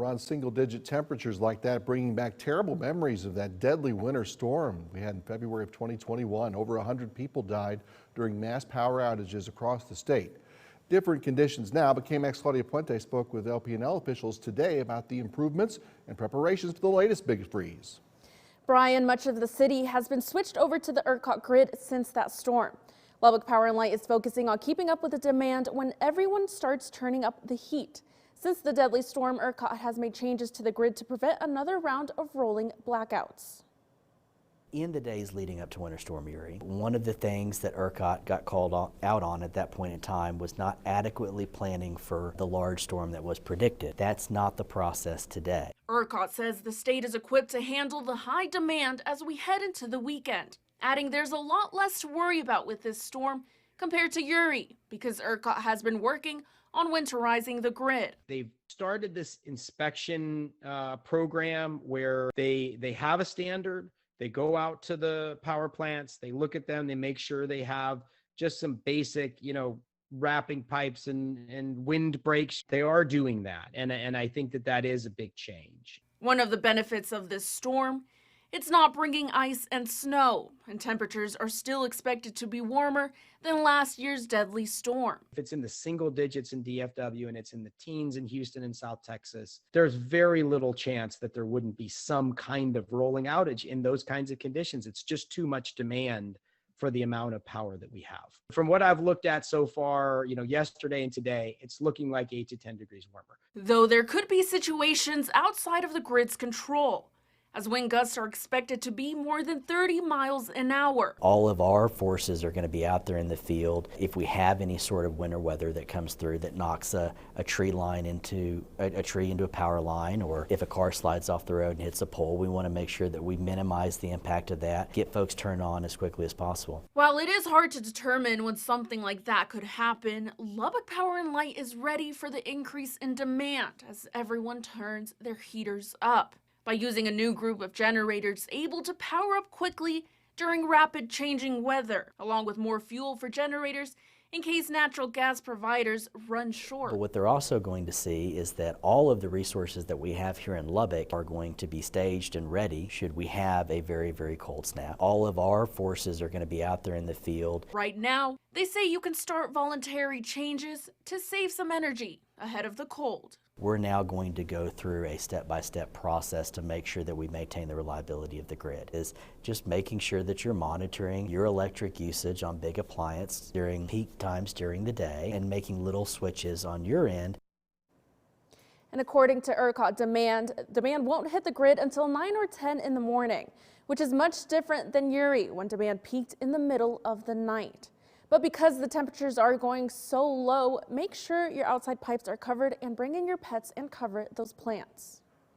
around single-digit temperatures like that, bringing back terrible memories of that deadly winter storm we had in February of 2021. Over 100 people died during mass power outages across the state. Different conditions now, but KAMC's Claudia Puente spoke with LP&L officials today about the improvements and preparations for the latest big freeze. Brian, much of the city has been switched over to the ERCOT grid since that storm. Lubbock Power and Light is focusing on keeping up with the demand when everyone starts turning up the heat. Since the deadly storm, ERCOT has made changes to the grid to prevent another round of rolling blackouts. In the days leading up to Winter Storm Uri, one of the things that ERCOT got called out on at that point in time was not adequately planning for the large storm that was predicted. That's not the process today. ERCOT says the state is equipped to handle the high demand as we head into the weekend, adding there's a lot less to worry about with this storm compared to Uri because ERCOT has been working on winterizing the grid. They've started this inspection program where they have a standard. They go out to the power plants, they look at them, they make sure they have just some basic, wrapping pipes and wind breaks. They are doing that. And I think that is a big change. One of the benefits of this storm, it's not bringing ice and snow, and temperatures are still expected to be warmer than last year's deadly storm. If it's in the single digits in DFW and it's in the teens in Houston and South Texas, there's very little chance that there wouldn't be some kind of rolling outage in those kinds of conditions. It's just too much demand for the amount of power that we have. From what I've looked at so far, yesterday and today, it's looking like 8 to 10 degrees warmer. Though there could be situations outside of the grid's control, as wind gusts are expected to be more than 30 miles an hour. All of our forces are going to be out there in the field. If we have any sort of winter weather that comes through that knocks a tree line into a power line, or if a car slides off the road and hits a pole, we want to make sure that we minimize the impact of that, get folks turned on as quickly as possible. While it is hard to determine when something like that could happen, Lubbock Power and Light is ready for the increase in demand as everyone turns their heaters up. By using a new group of generators able to power up quickly during rapid changing weather, along with more fuel for generators in case natural gas providers run short. But what they're also going to see is that all of the resources that we have here in Lubbock are going to be staged and ready should we have a very, very cold snap. All of our forces are going to be out there in the field. Right now, they say you can start voluntary changes to save some energy ahead of the cold. We're now going to go through a step-by-step process to make sure that we maintain the reliability of the grid. Is just making sure that you're monitoring your electric usage on big appliances during peak times during the day and making little switches on your end. And according to ERCOT, demand won't hit the grid until 9 or 10 in the morning, which is much different than Uri when demand peaked in the middle of the night. But because the temperatures are going so low, make sure your outside pipes are covered and bring in your pets and cover those plants.